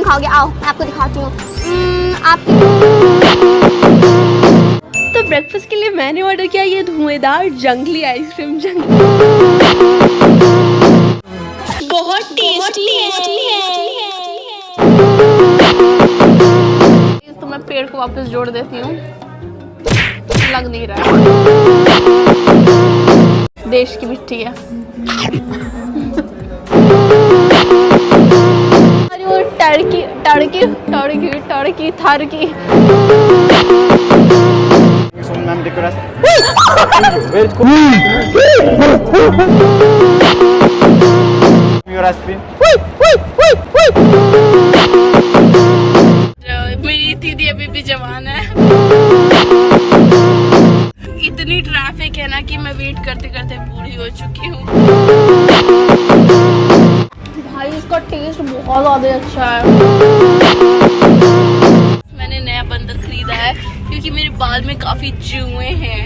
खाओगे? आओ मैं आपको दिखाती हूँ। तो ब्रेकफास्ट के लिए मैंने ऑर्डर किया ये धुएंधार जंगली आइसक्रीम। बहुत टेस्टी है। तो मैं पेड़ को वापस जोड़ देती हूँ, लग नहीं रहा है। देश की मिट्टी है। अरे Turkey Turkey Turkey Turkey turkey. मेरी दीदी अभी भी जवान है। इतनी ट्रैफिक है ना कि मैं वेट करते करते बूढ़ी हो चुकी हूँ। भाई इसका टेस्ट बहुत ज्यादा अच्छा है। मैंने नया बंदर खरीदा है क्योंकि मेरे बाल में काफी जुएं हैं।